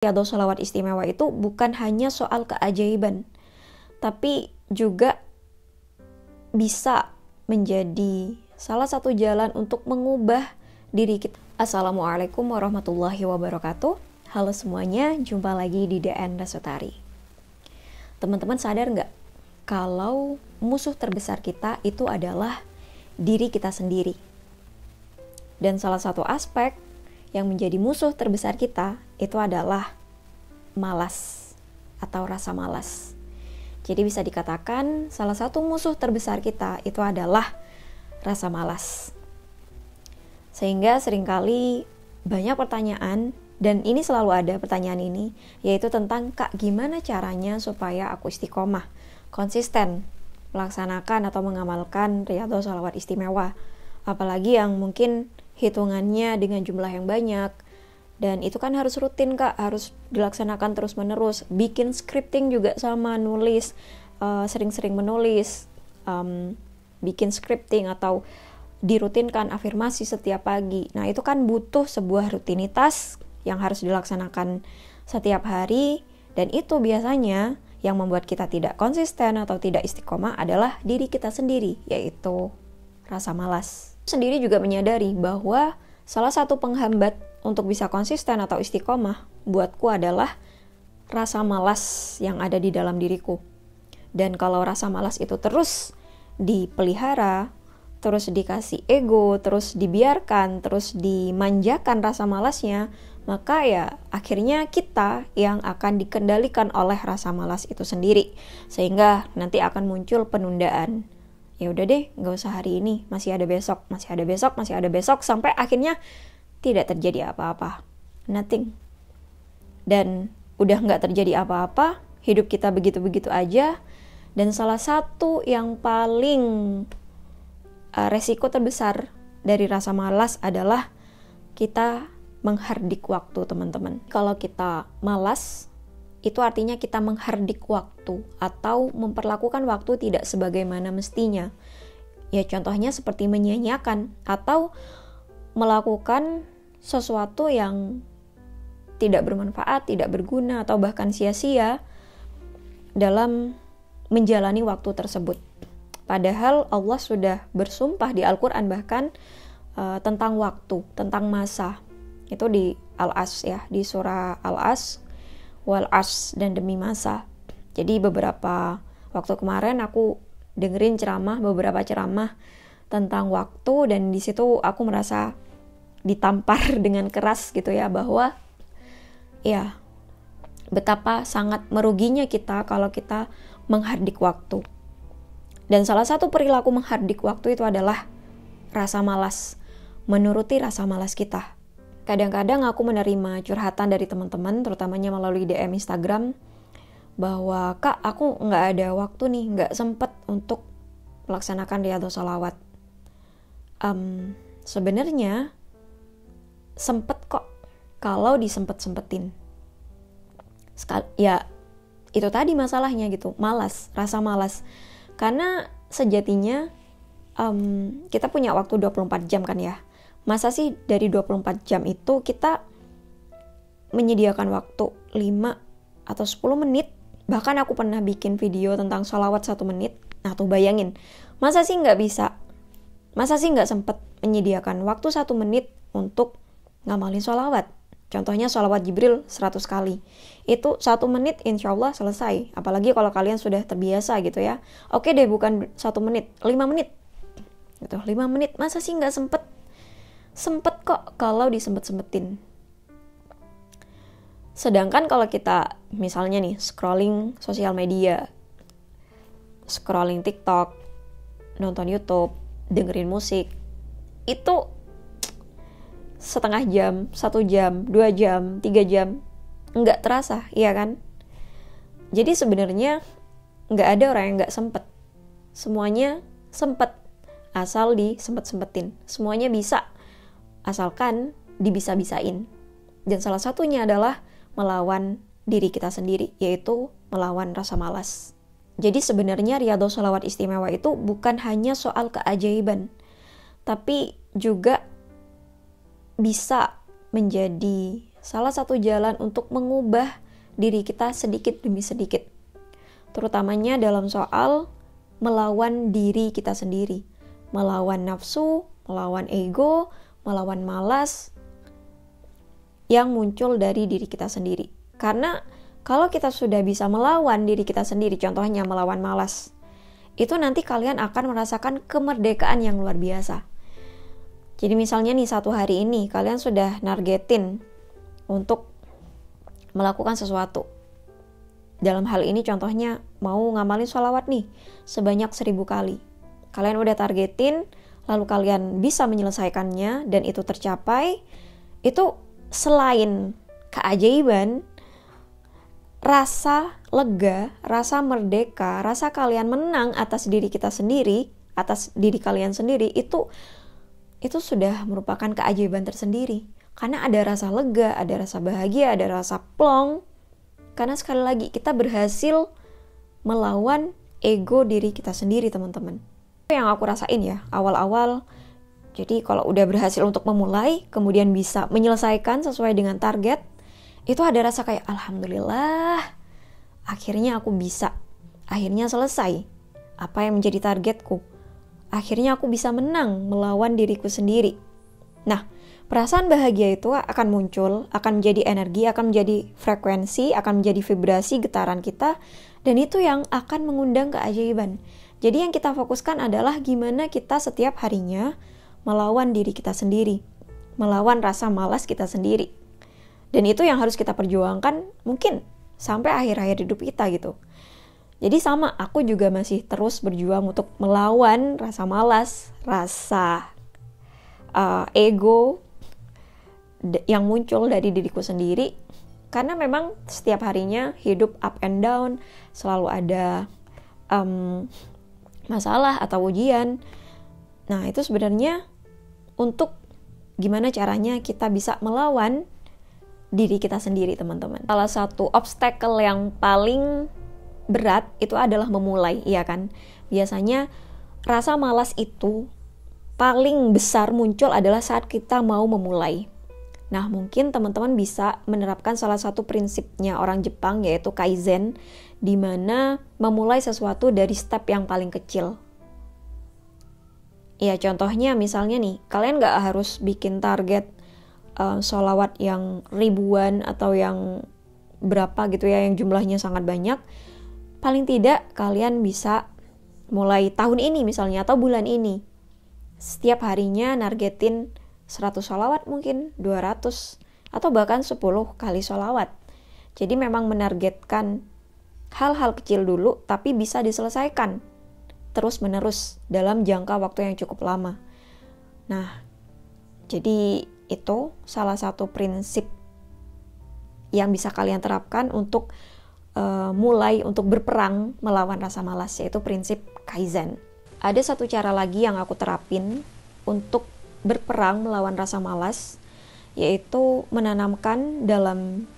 Riyadhus Shalawat Istimewa itu bukan hanya soal keajaiban, tapi juga bisa menjadi salah satu jalan untuk mengubah diri kita. Assalamualaikum warahmatullahi wabarakatuh. Halo semuanya, jumpa lagi di DN Rasutari. Teman-teman sadar nggak kalau musuh terbesar kita itu adalah diri kita sendiri? Dan salah satu aspek yang menjadi musuh terbesar kita itu adalah malas atau rasa malas. Jadi bisa dikatakan salah satu musuh terbesar kita itu adalah rasa malas. Sehingga seringkali banyak pertanyaan, dan ini selalu ada pertanyaan ini, yaitu tentang, Kak, gimana caranya supaya aku istiqomah, konsisten melaksanakan atau mengamalkan Riyadhus Shalawat Istimewa, apalagi yang mungkin hitungannya dengan jumlah yang banyak, dan itu kan harus rutin, Kak, harus dilaksanakan terus menerus. Bikin scripting juga sama, nulis, sering-sering menulis, bikin scripting atau dirutinkan afirmasi setiap pagi. Nah, itu kan butuh sebuah rutinitas yang harus dilaksanakan setiap hari, dan itu biasanya yang membuat kita tidak konsisten atau tidak istiqomah adalah diri kita sendiri, yaitu rasa malas. Sendiri juga menyadari bahwa salah satu penghambat untuk bisa konsisten atau istiqomah buatku adalah rasa malas yang ada di dalam diriku. Dan kalau rasa malas itu terus dipelihara, terus dikasih ego, terus dibiarkan, terus dimanjakan rasa malasnya, maka ya akhirnya kita yang akan dikendalikan oleh rasa malas itu sendiri, sehingga nanti akan muncul penundaan. Ya udah deh, nggak usah hari ini, masih ada besok, masih ada besok, masih ada besok, sampai akhirnya tidak terjadi apa-apa, nothing. Dan udah nggak terjadi apa-apa, hidup kita begitu-begitu aja. Dan salah satu yang paling resiko terbesar dari rasa malas adalah kita menghardik waktu, teman-teman. Kalau kita malas, itu artinya kita menghardik waktu atau memperlakukan waktu tidak sebagaimana mestinya. Ya contohnya seperti menyia-nyiakan atau melakukan sesuatu yang tidak bermanfaat, tidak berguna, atau bahkan sia-sia dalam menjalani waktu tersebut. Padahal Allah sudah bersumpah di Al-Quran bahkan tentang waktu, tentang masa. Itu di Al-As ya, di surah Al-As, wal as, dan demi masa. Jadi beberapa waktu kemarin aku dengerin beberapa ceramah tentang waktu, dan di situ aku merasa ditampar dengan keras gitu ya, bahwa ya betapa sangat meruginya kita kalau kita menghardik waktu. Dan salah satu perilaku menghardik waktu itu adalah rasa malas, menuruti rasa malas kita. Kadang-kadang aku menerima curhatan dari teman-teman, terutamanya melalui DM Instagram, bahwa, Kak, aku nggak ada waktu nih, nggak sempet untuk melaksanakan Riyadhus Shalawat. Sebenarnya sempet kok, kalau disempet-sempetin. Ya itu tadi masalahnya gitu, malas, rasa malas. Karena sejatinya kita punya waktu 24 jam kan ya. Masa sih dari 24 jam itu kita menyediakan waktu 5 atau 10 menit. Bahkan aku pernah bikin video tentang sholawat 1 menit. Nah tuh bayangin, masa sih nggak bisa? Masa sih nggak sempet menyediakan waktu 1 menit untuk ngamalin sholawat? Contohnya sholawat Jibril 100 kali. Itu 1 menit insya Allah selesai. Apalagi kalau kalian sudah terbiasa gitu ya. Oke deh, bukan 1 menit, 5 menit. Gitu, 5 menit, masa sih nggak sempet? Sempet kok kalau disempet-sempetin. Sedangkan kalau kita misalnya nih scrolling sosial media, scrolling TikTok, nonton YouTube, dengerin musik, itu setengah jam, 1 jam, 2 jam, 3 jam, nggak terasa, iya kan? Jadi sebenarnya nggak ada orang yang nggak sempet. Semuanya sempet, asal disempet-sempetin. Semuanya bisa, asalkan dibisa-bisain. Dan salah satunya adalah melawan diri kita sendiri, yaitu melawan rasa malas. Jadi sebenarnya Riyadhus Shalawat Istimewa itu bukan hanya soal keajaiban, tapi juga bisa menjadi salah satu jalan untuk mengubah diri kita sedikit demi sedikit. Terutamanya dalam soal melawan diri kita sendiri, melawan nafsu, melawan ego, melawan malas yang muncul dari diri kita sendiri. Karena kalau kita sudah bisa melawan diri kita sendiri, contohnya melawan malas, itu nanti kalian akan merasakan kemerdekaan yang luar biasa. Jadi misalnya nih, satu hari ini kalian sudah nargetin untuk melakukan sesuatu. Dalam hal ini contohnya mau ngamalin sholawat nih sebanyak 1000 kali. Kalian udah targetin, lalu kalian bisa menyelesaikannya dan itu tercapai. Itu selain keajaiban, rasa lega, rasa merdeka, rasa kalian menang atas diri kita sendiri, atas diri kalian sendiri, itu sudah merupakan keajaiban tersendiri. Karena ada rasa lega, ada rasa bahagia, ada rasa plong. Karena sekali lagi kita berhasil melawan ego diri kita sendiri, teman-teman. Itu yang aku rasain ya, awal-awal. Jadi kalau udah berhasil untuk memulai, kemudian bisa menyelesaikan sesuai dengan target, itu ada rasa kayak alhamdulillah, akhirnya aku bisa, akhirnya selesai apa yang menjadi targetku, akhirnya aku bisa menang melawan diriku sendiri. Nah, perasaan bahagia itu akan muncul, akan menjadi energi, akan menjadi frekuensi, akan menjadi vibrasi getaran kita, dan itu yang akan mengundang keajaiban. Jadi yang kita fokuskan adalah gimana kita setiap harinya melawan diri kita sendiri, melawan rasa malas kita sendiri. Dan itu yang harus kita perjuangkan mungkin sampai akhir-akhir hidup kita gitu. Jadi sama, aku juga masih terus berjuang untuk melawan rasa malas, rasa ego yang muncul dari diriku sendiri. Karena memang setiap harinya hidup up and down, selalu ada masalah atau ujian. Nah, itu sebenarnya untuk gimana caranya kita bisa melawan diri kita sendiri, teman-teman. Salah satu obstacle yang paling berat itu adalah memulai, iya kan? Biasanya rasa malas itu paling besar muncul adalah saat kita mau memulai. Nah, mungkin teman-teman bisa menerapkan salah satu prinsipnya orang Jepang, yaitu Kaizen, di mana memulai sesuatu dari step yang paling kecil. Ya, contohnya misalnya nih, kalian gak harus bikin target sholawat yang ribuan atau yang berapa gitu ya, yang jumlahnya sangat banyak. Paling tidak kalian bisa mulai tahun ini misalnya, atau bulan ini, setiap harinya nargetin 100 sholawat, mungkin 200, atau bahkan 10 kali sholawat. Jadi memang menargetkan hal-hal kecil dulu, tapi bisa diselesaikan terus menerus dalam jangka waktu yang cukup lama. Nah, jadi itu salah satu prinsip yang bisa kalian terapkan untuk mulai untuk berperang melawan rasa malas, yaitu prinsip Kaizen. Ada satu cara lagi yang aku terapin untuk berperang melawan rasa malas, yaitu menanamkan dalam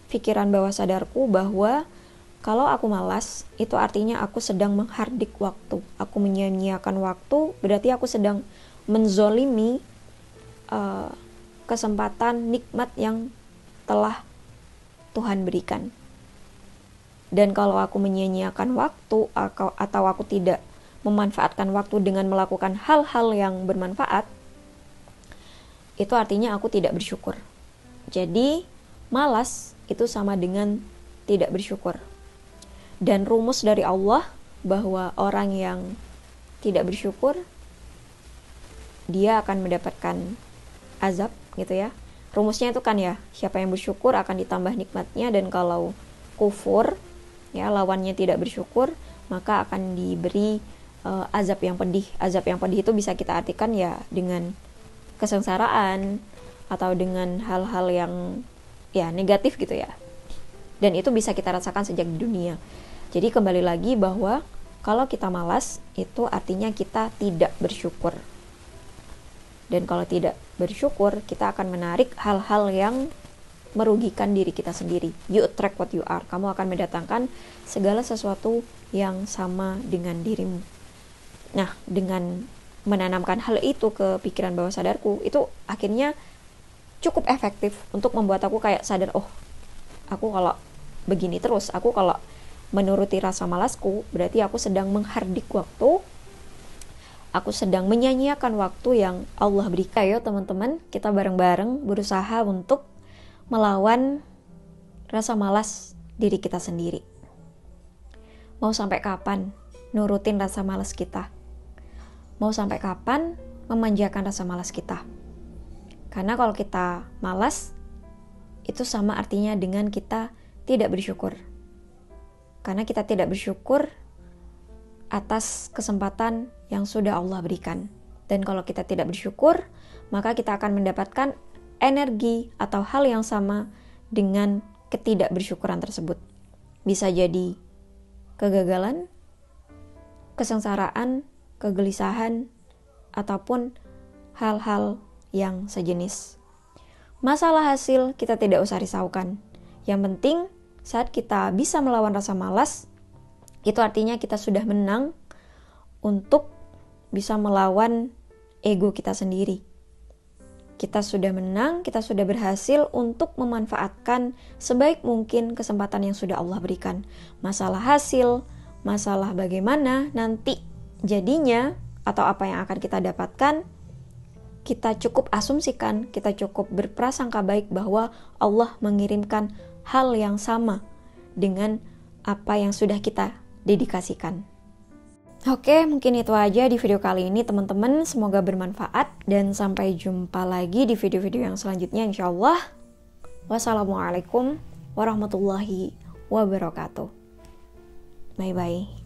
pikiran bawah sadarku bahwa kalau aku malas, itu artinya aku sedang menghardik waktu. Aku menyia-nyiakan waktu, berarti aku sedang menzolimi kesempatan nikmat yang telah Tuhan berikan. Dan kalau aku menyia-nyiakan waktu atau aku tidak memanfaatkan waktu dengan melakukan hal-hal yang bermanfaat, itu artinya aku tidak bersyukur. Jadi malas itu sama dengan tidak bersyukur. Dan rumus dari Allah bahwa orang yang tidak bersyukur, dia akan mendapatkan azab gitu ya. Rumusnya itu kan ya, siapa yang bersyukur akan ditambah nikmatnya, dan kalau kufur ya, lawannya tidak bersyukur, maka akan diberi azab yang pedih. Azab yang pedih itu bisa kita artikan ya dengan kesengsaraan atau dengan hal-hal yang ya negatif gitu ya. Dan itu bisa kita rasakan sejak di dunia. Jadi kembali lagi bahwa kalau kita malas, itu artinya kita tidak bersyukur. Dan kalau tidak bersyukur, kita akan menarik hal-hal yang merugikan diri kita sendiri. You attract what you are. Kamu akan mendatangkan segala sesuatu yang sama dengan dirimu. Nah, dengan menanamkan hal itu ke pikiran bawah sadarku, itu akhirnya cukup efektif untuk membuat aku kayak sadar, oh aku kalau begini terus, aku kalau menuruti rasa malasku, berarti aku sedang menghardik waktu, aku sedang menyia-nyiakan waktu yang Allah berikan. Ayo teman-teman, kita bareng-bareng berusaha untuk melawan rasa malas diri kita sendiri. Mau sampai kapan nurutin rasa malas kita? Mau sampai kapan memanjakan rasa malas kita? Karena kalau kita malas, itu sama artinya dengan kita tidak bersyukur. Karena kita tidak bersyukur atas kesempatan yang sudah Allah berikan. Dan kalau kita tidak bersyukur, maka kita akan mendapatkan energi atau hal yang sama dengan ketidakbersyukuran tersebut. Bisa jadi kegagalan, kesengsaraan, kegelisahan, ataupun hal-hal yang sejenis. Masalah hasil kita tidak usah risaukan. Yang penting saat kita bisa melawan rasa malas, itu artinya kita sudah menang untuk bisa melawan ego kita sendiri. Kita sudah menang, kita sudah berhasil untuk memanfaatkan sebaik mungkin kesempatan yang sudah Allah berikan. Masalah hasil, masalah bagaimana nanti jadinya atau apa yang akan kita dapatkan, kita cukup asumsikan, kita cukup berprasangka baik bahwa Allah mengirimkan hal yang sama dengan apa yang sudah kita dedikasikan. Oke, mungkin itu aja di video kali ini teman-teman. Semoga bermanfaat dan sampai jumpa lagi di video-video yang selanjutnya insyaallah. Wassalamualaikum warahmatullahi wabarakatuh. Bye-bye.